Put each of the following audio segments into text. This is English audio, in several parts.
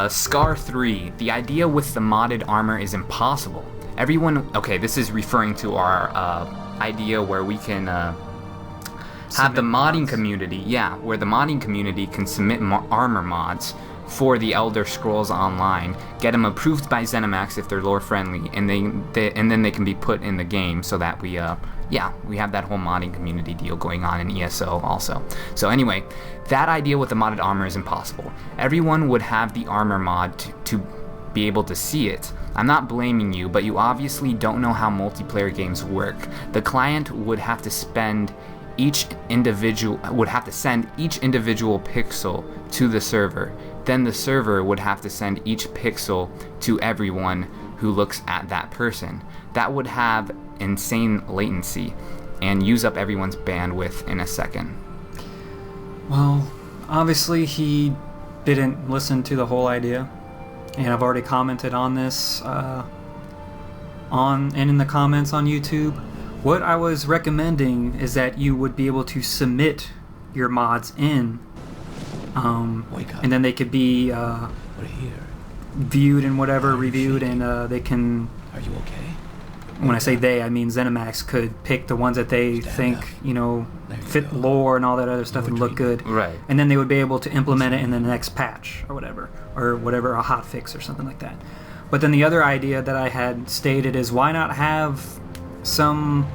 Scar 3. The idea with the modded armor is impossible. Everyone... Okay, this is referring to our idea where we can have the modding community. Yeah, where the modding community can submit armor mods for the Elder Scrolls Online, get them approved by ZeniMax if they're lore friendly, and then they can be put in the game so that we have that whole modding community deal going on in ESO also. So anyway, that idea with the modded armor is impossible. Everyone would have the armor mod to be able to see it. I'm not blaming you, but you obviously don't know how multiplayer games work. The client would have to send each individual pixel to the server. Then the server would have to send each pixel to everyone who looks at that person. That would have insane latency and use up everyone's bandwidth in a second. Well, obviously he didn't listen to the whole idea, and I've already commented on this in the comments on YouTube. What I was recommending is that you would be able to submit your mods in, and then they could be viewed and whatever, reviewed, and they can... Are you okay? When I say they, I mean ZeniMax could pick the ones that they think, fit lore and all that other stuff and look good. Right. And then they would be able to implement it in the next patch or whatever, a hot fix or something like that. But then the other idea that I had stated is, why not have some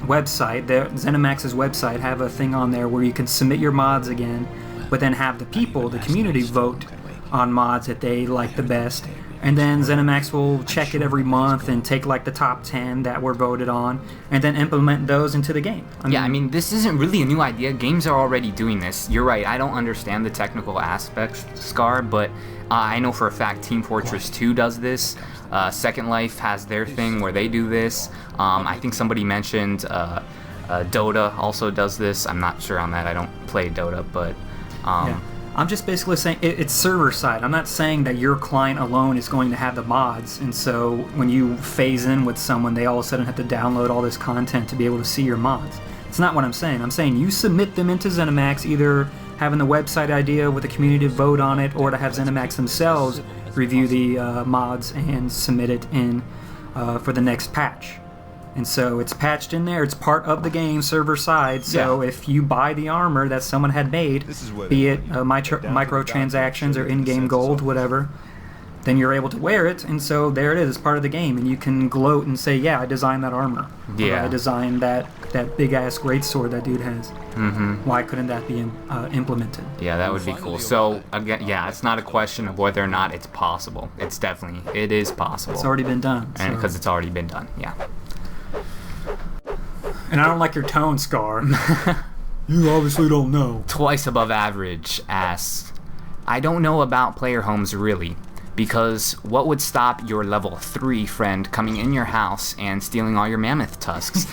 website, ZeniMax's website, have a thing on there where you can submit your mods again, but then have the people, the community, vote on mods that they like the best. And then ZeniMax will check it every month and take like the top 10 that were voted on and then implement those into the game. I mean, this isn't really a new idea. Games are already doing this. You're right, I don't understand the technical aspects, Scar, but I know for a fact Team Fortress 2 does this. Second Life has their thing where they do this. I think somebody mentioned Dota also does this. I'm not sure on that. I don't play Dota, but... yeah. I'm just basically saying it's server side. I'm not saying that your client alone is going to have the mods, and so when you phase in with someone, they all of a sudden have to download all this content to be able to see your mods. It's not what I'm saying. I'm saying you submit them into ZeniMax, either having the website idea with the community vote on it, or to have ZeniMax themselves review the mods and submit it in for the next patch. And so it's patched in there. It's part of the game, server side. So if you buy the armor that someone had made, be it microtransactions or in-game gold, whatever, then you're able to wear it. And so there it is. It's part of the game. And you can gloat and say, yeah, I designed that armor. Yeah. Or I designed that big-ass greatsword that dude has. Mm-hmm. Why couldn't that be implemented? Yeah, that would be cool. So, again, yeah, it's not a question of whether or not it's possible. It is possible. It's already been done. And because it's already been done, yeah. And I don't like your tone, Scar. You obviously don't know. Twice Above Average asks, I don't know about player homes really, because what would stop your level 3 friend coming in your house and stealing all your mammoth tusks?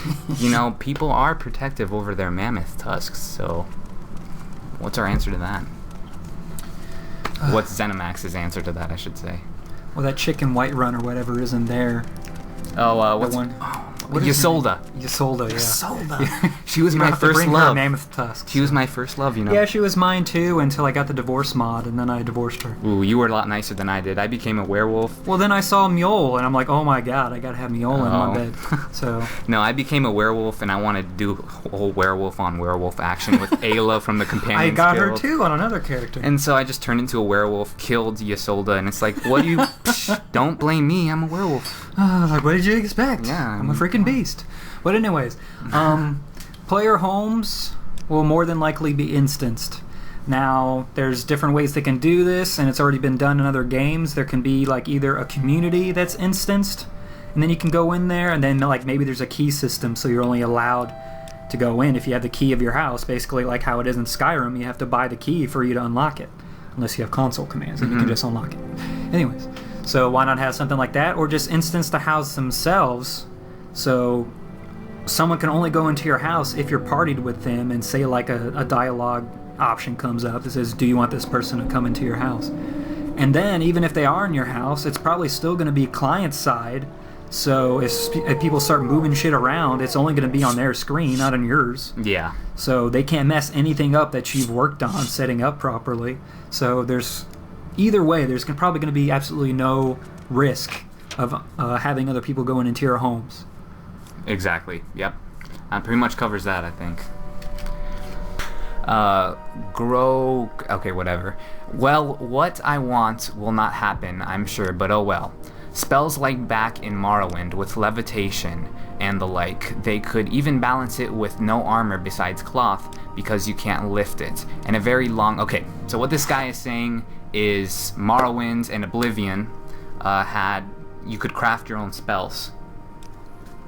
People are protective over their mammoth tusks, so what's our answer to that? What's ZeniMax's answer to that, I should say? Well, that chicken Whiterun or whatever isn't there. Oh, what's one? Ysolda. Ysolda, yeah. Ysolda. She was my to first bring love. Her mammoth tusks. She was my first love, Yeah, she was mine too until I got the divorce mod, and then I divorced her. Ooh, you were a lot nicer than I did. I became a werewolf. Well, then I saw Mjol, and I'm like, oh my god, I gotta have Mjol in my bed. So. No, I became a werewolf, and I wanted to do a whole werewolf on werewolf action with Ayla from the Companions I got Guild. her too on another character. And so I just turned into a werewolf, killed Ysolda, and it's like, what do you... don't blame me, I'm a werewolf. Like, what did you expect? Yeah. I'm a freaking beast. But anyways, player homes will more than likely be instanced. Now, there's different ways they can do this, and it's already been done in other games. There can be like either a community that's instanced, and then you can go in there, and then like maybe there's a key system, so you're only allowed to go in if you have the key of your house. Basically, like how it is in Skyrim, you have to buy the key for you to unlock it, unless you have console commands, and you can just unlock it. Anyways, so why not have something like that, or just instance the house themselves, so someone can only go into your house if you're partied with them, and say like a dialogue option comes up that says, do you want this person to come into your house? And then even if they are in your house, it's probably still going to be client side, so if people start moving shit around, it's only going to be on their screen, not on yours. Yeah. So they can't mess anything up that you've worked on setting up properly. So there's either way, there's probably going to be absolutely no risk of having other people going into your homes. Exactly. Yep. Pretty much covers that, I think. Okay, whatever. Well, what I want will not happen, I'm sure, but oh well. Spells like back in Morrowind with levitation and the like, they could even balance it with no armor besides cloth because you can't lift it. And a very long... Okay, so what this guy is saying is Morrowind and Oblivion you could craft your own spells.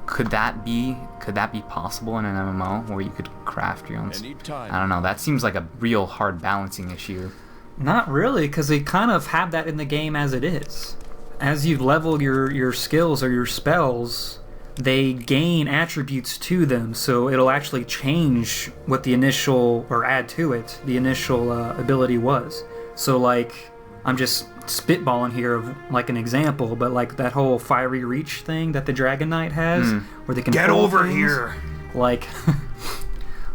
Could that be possible in an MMO where you could craft your own? I don't know. That seems like a real hard balancing issue. Not really, because they kind of have that in the game as it is. As you level your skills or your spells, they gain attributes to them, so it'll actually change what the initial, or add to it, the initial ability was. So like, I'm just spitballing here of like an example, but like that whole fiery reach thing that the Dragon Knight has, where they can get pull over things, here. Like,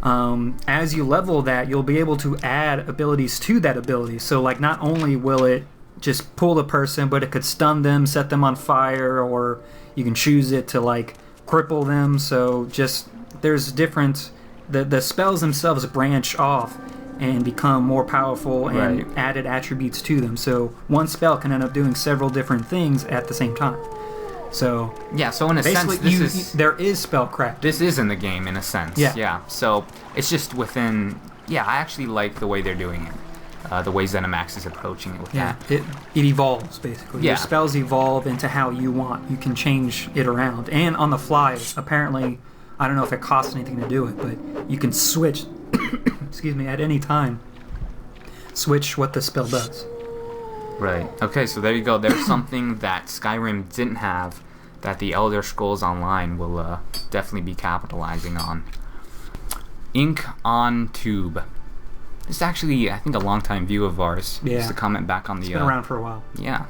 as you level that, you'll be able to add abilities to that ability. So like, not only will it just pull the person, but it could stun them, set them on fire, or you can choose it to like cripple them. So just there's different the spells themselves branch off and become more powerful and added attributes to them. So one spell can end up doing several different things at the same time. So yeah, so in a sense, there is spellcraft. This is in the game in a sense. Yeah. So it's just within. Yeah, I actually like the way they're doing it. The ways ZeniMax is approaching it with that. It evolves, basically. Yeah. Your spells evolve into how you want. You can change it around. And on the fly, apparently, I don't know if it costs anything to do it, but you can switch, excuse me, at any time. Switch what the spell does. Right. Okay, so there you go. There's something that Skyrim didn't have that the Elder Scrolls Online will definitely be capitalizing on. Ink on Tube. This is actually, I think, a long-time view of ours. Yeah. Just to comment back on the... It's been around for a while. Yeah.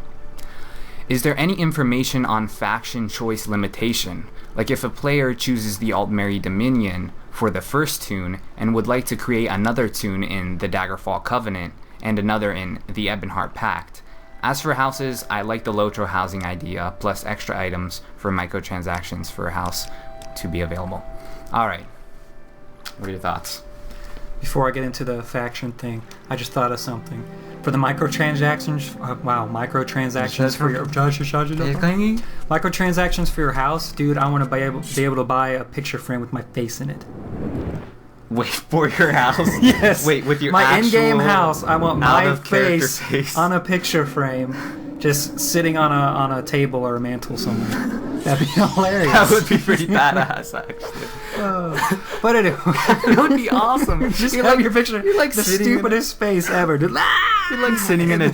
Is there any information on faction choice limitation? Like if a player chooses the Altmerry Dominion for the first tune and would like to create another tune in the Daggerfall Covenant and another in the Ebonheart Pact. As for houses, I like the Lotro housing idea, plus extra items for microtransactions for a house to be available. Alright. What are your thoughts? Before I get into the faction thing, I just thought of something. For the microtransactions, microtransactions for your microtransactions for your house, dude. I want to be able to buy a picture frame with my face in it. Wait, for your house? Yes. Wait, with your my actual in-game house. I want my face on a picture frame, just sitting on a table or a mantle somewhere. That'd be hilarious. That would be pretty badass, actually. But anyway, it would be awesome. Just have your picture. You're like the stupidest face ever. Dude. You're like sitting in a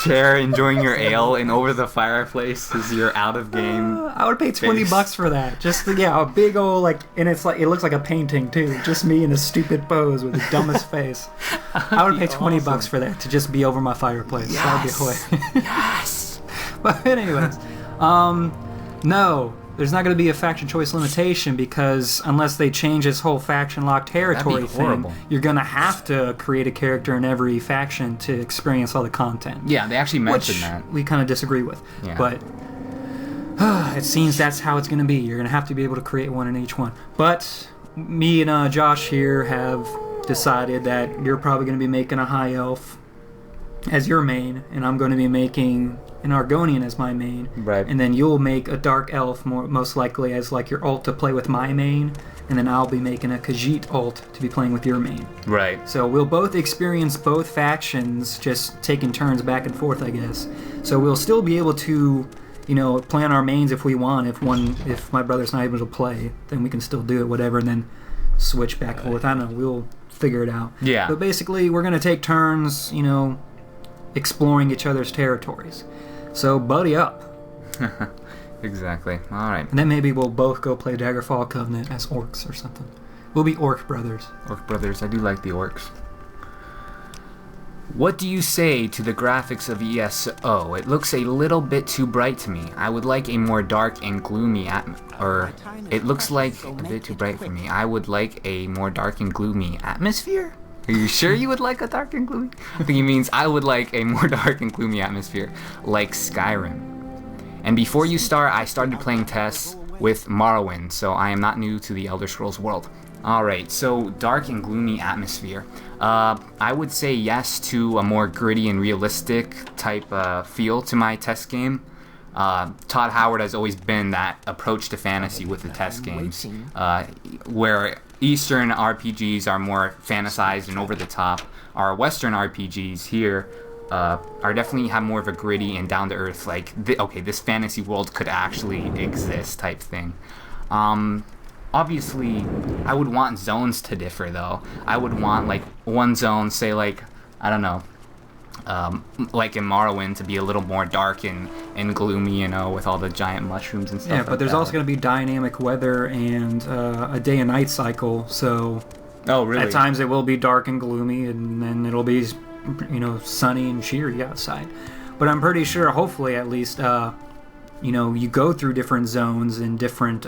chair enjoying your ale, and over the fireplace is your out of game. I would pay $20 for that. Just a big old and it's like it looks like a painting too. Just me in a stupid pose with the dumbest face. I would pay $20 for that to just be over my fireplace. Yes. That would be hilarious. Yes. But anyways, no. There's not going to be a faction choice limitation because unless they change this whole faction lock territory thing, you're going to have to create a character in every faction to experience all the content. Yeah, they actually mentioned that. We kind of disagree with. Yeah. But it seems that's how it's going to be. You're going to have to be able to create one in each one. But me and Josh here have decided that you're probably going to be making a high elf as your main, and I'm going to be making an Argonian as my main. Right. And then you'll make a dark elf most likely as like your ult to play with my main, and then I'll be making a Khajiit ult to be playing with your main. Right. So we'll both experience both factions, just taking turns back and forth, I guess. So we'll still be able to, plan our mains if we want. If my brother's not able to play, then we can still do it, whatever, and then switch back and forth. I don't know. We'll figure it out. Yeah. But basically, we're gonna take turns, exploring each other's territories. So buddy up. Exactly. All right. And then maybe we'll both go play Daggerfall Covenant as orcs or something. We'll be orc brothers. Orc brothers. I do like the orcs. What do you say to the graphics of ESO? It looks a little bit too bright to me. I would like a more dark and gloomy it looks like a bit too bright for me. I would like a more dark and gloomy atmosphere? Are you sure you would like a dark and gloomy? I think he means I would like a more dark and gloomy atmosphere, like Skyrim. And before you start, I started playing tests with Morrowind, so I am not new to the Elder Scrolls world. Alright, so dark and gloomy atmosphere. I would say yes to a more gritty and realistic type feel to my test game. Todd Howard has always been that approach to fantasy with the test games, where Eastern RPGs are more fantasized and over the top. Our Western RPGs here are definitely have more of a gritty and down to earth, like okay, this fantasy world could actually exist type thing. Obviously, I would want zones to differ though. I would want like one zone, say like I don't know, like in Morrowind, to be a little more dark and gloomy, you know, with all the giant mushrooms and stuff. Yeah, but there's also going to be dynamic weather and a day and night cycle. So, oh really? At times it will be dark and gloomy, and then it'll be, you know, sunny and cheery outside. But I'm pretty sure, hopefully at least, you know, you go through different zones and different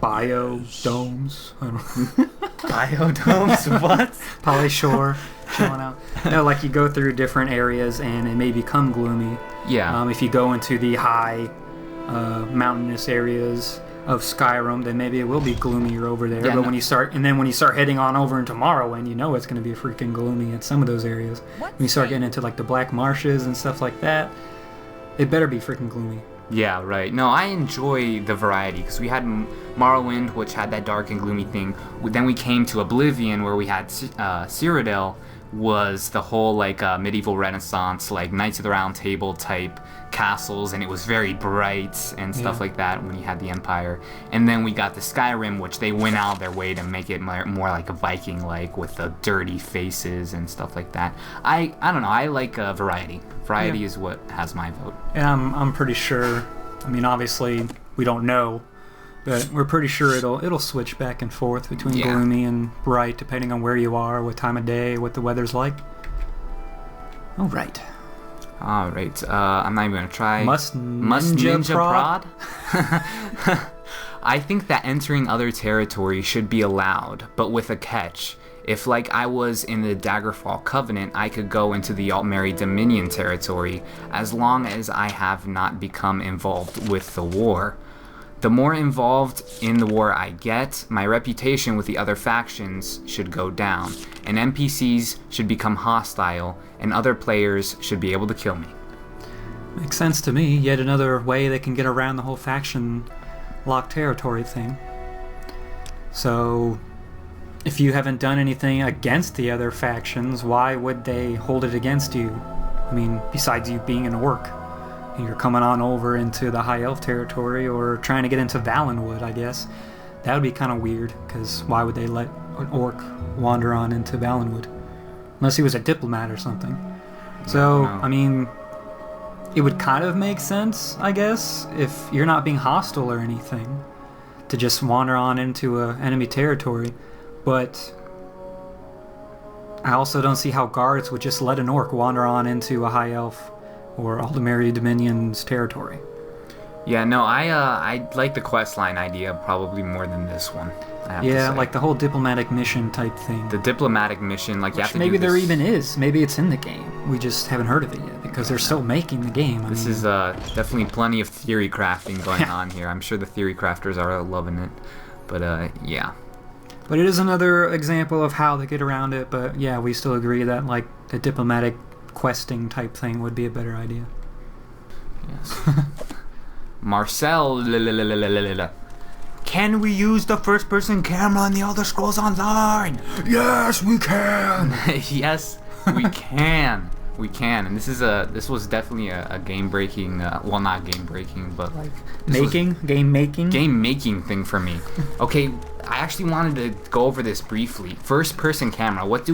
biodomes. I don't know. Biodomes? What? Probably shore. Chilling out. No, like you go through different areas and it may become gloomy. Yeah. If you go into the high mountainous areas of Skyrim, then maybe it will be gloomier over there. Yeah, but when you start heading on over into Morrowind, you know it's going to be freaking gloomy at some of those areas. When you start getting into like the Black Marshes and stuff like that, it better be freaking gloomy. Yeah, right. No, I enjoy the variety because we had Morrowind, which had that dark and gloomy thing. Then we came to Oblivion, where we had Cyrodiil, was the whole like medieval Renaissance, like Knights of the Round Table type castles, and it was very bright and stuff like that when you had the Empire. And then we got the Skyrim, which they went out their way to make it more like a Viking-like with the dirty faces and stuff like that. I don't know. I like variety. Variety is what has my vote. And I'm pretty sure. I mean, obviously we don't know, but we're pretty sure it'll switch back and forth between gloomy and bright depending on where you are, what time of day, what the weather's like. All right. I'm not even gonna try. Must ninja prod? I think that entering other territory should be allowed, but with a catch. If, like I was in the Daggerfall Covenant, I could go into the Altmerry Dominion territory as long as I have not become involved with the war. The more involved in the war I get, my reputation with the other factions should go down, and NPCs should become hostile, and other players should be able to kill me. Makes sense to me. Yet another way they can get around the whole faction locked territory thing. So, if you haven't done anything against the other factions, why would they hold it against you? I mean, besides you being an orc. You're coming on over into the High Elf territory or trying to get into Valenwood, I guess. That would be kind of weird, because why would they let an orc wander on into Valenwood? Unless he was a diplomat or something. So, I mean, it would kind of make sense, I guess, if you're not being hostile or anything, to just wander on into enemy territory. But I also don't see how guards would just let an orc wander on into a High Elf or Altmerry Dominion's territory. Yeah, no, I like the questline idea probably more than this one. I have to say. Like the whole diplomatic mission type thing. The diplomatic mission, like you have to maybe do this. there even is. Maybe it's in the game. We just haven't heard of it yet because they're still making the game. This is definitely plenty of theory crafting going on here. I'm sure the theory crafters are loving it. But yeah. But it is another example of how they get around it. But yeah, we still agree that like the diplomatic questing type thing would be a better idea. Yes. Marcel, can we use the first-person camera in the Elder Scrolls Online? Yes, we can. Yes, we can. We can, and this was definitely a game-breaking, well, not game-breaking, but like game-making thing for me. Okay, I actually wanted to go over this briefly. First-person camera. What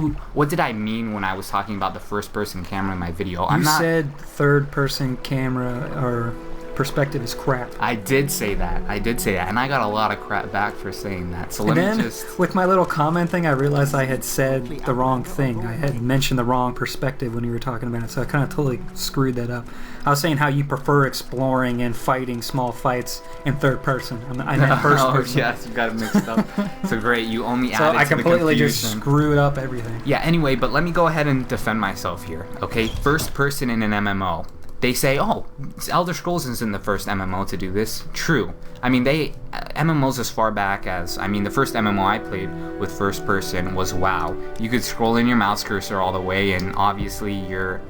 did I mean when I was talking about the first-person camera in my video? You said third-person camera or perspective is crap. I did say that, and I got a lot of crap back for saying that. So let me just... with my little comment thing, I realized I had said the wrong thing. I had mentioned the wrong perspective when you were talking about it, so I kind of totally screwed that up. I was saying how you prefer exploring and fighting small fights in third person. I meant first person. Oh, yes, you got it mixed up. So great, you only added so I to the completely confusion. just screwed up everything. Yeah, anyway, but let me go ahead and defend myself here, okay? First person in an MMO. They say, oh, Elder Scrolls isn't the first MMO to do this. True. I mean, MMOs as far back as, the first MMO I played with first person was WoW. You could scroll in your mouse cursor all the way, and obviously you're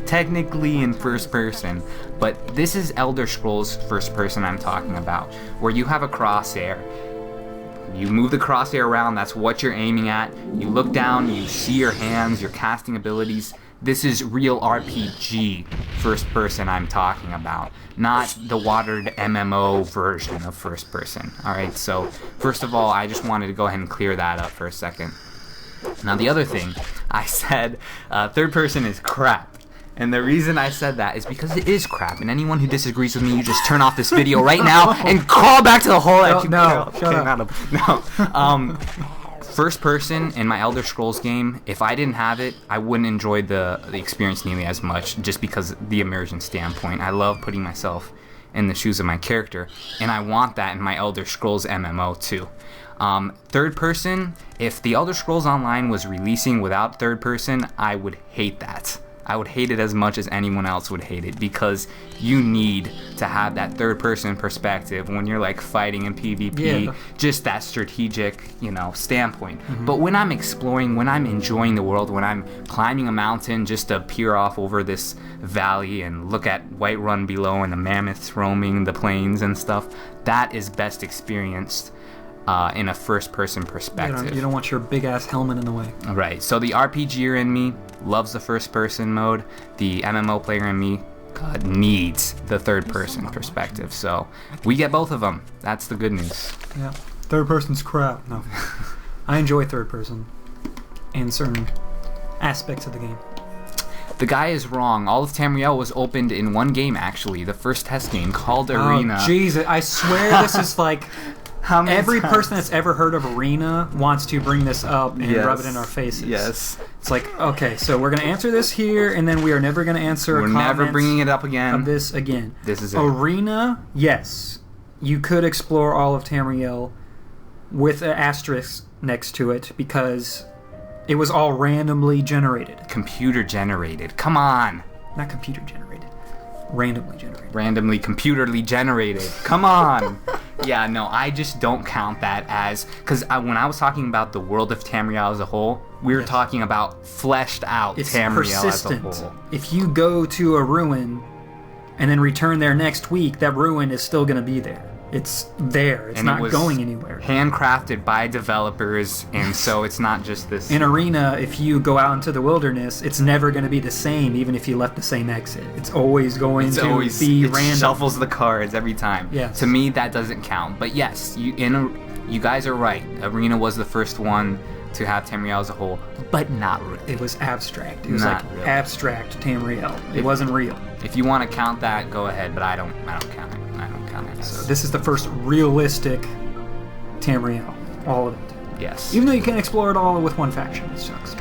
technically in first person. But this is Elder Scrolls first person I'm talking about, where you have a crosshair. You move the crosshair around, that's what you're aiming at. You look down, you see your hands, your casting abilities. This is real RPG first person I'm talking about, not the watered MMO version of first person. Alright, so first of all, I just wanted to go ahead and clear that up for a second. Now the other thing, I said third person is crap. And the reason I said that is because it is crap. And anyone who disagrees with me, you just turn off this video right now and crawl back to the hole that you came out of. No. First person in my Elder Scrolls game, if I didn't have it, I wouldn't enjoy the experience nearly as much, just because the immersion standpoint. I love putting myself in the shoes of my character, and I want that in my Elder Scrolls MMO too. Third person, if the Elder Scrolls Online was releasing without third person, I would hate that. I would hate it as much as anyone else would hate it, because you need to have that third person perspective when you're like fighting in PvP, just that strategic, standpoint. Mm-hmm. But when I'm exploring, when I'm enjoying the world, when I'm climbing a mountain just to peer off over this valley and look at Whiterun below and the mammoths roaming the plains and stuff, that is best experienced in a first-person perspective. You don't want your big-ass helmet in the way. Right. So the RPGer in me loves the first-person mode. The MMO player in me needs the third-person perspective. So we get both of them. That's the good news. Yeah. Third-person's crap. No. I enjoy third-person in certain aspects of the game. The guy is wrong. All of Tamriel was opened in one game, actually. The first test game called Arena. Oh, Jesus. I swear this is like... Every times? person that's ever heard of Arena wants to bring this up and rub it in our faces. Yes. It's like, okay, so we're going to answer this here, and then we are never going to answer We're never bringing it up again. Of this again. This is it. Arena, yes. You could explore all of Tamriel with an asterisk next to it, because it was all randomly generated. Computer generated. Come on. Not computer generated. Randomly generated. Randomly, computerly generated. Come on. Yeah, no, I just don't count that as... Because when I was talking about the world of Tamriel as a whole, we were talking about fleshed out Tamriel as a whole. If you go to a ruin and then return there next week, that ruin is still going to be there. It's there. It's not going anywhere. Handcrafted by developers, and so it's not just this... In Arena, if you go out into the wilderness, it's never going to be the same, even if you left the same exit. It's always going to be random. It shuffles the cards every time. Yes. To me, that doesn't count. But yes, you guys are right. Arena was the first one to have Tamriel as a whole, but not really. It was abstract. It was not like really. Abstract Tamriel. It wasn't real. If you want to count that, go ahead, but I don't count it. So this is the first realistic Tamriel. All of it. Yes. Even though you can't explore it all with one faction. It sucks.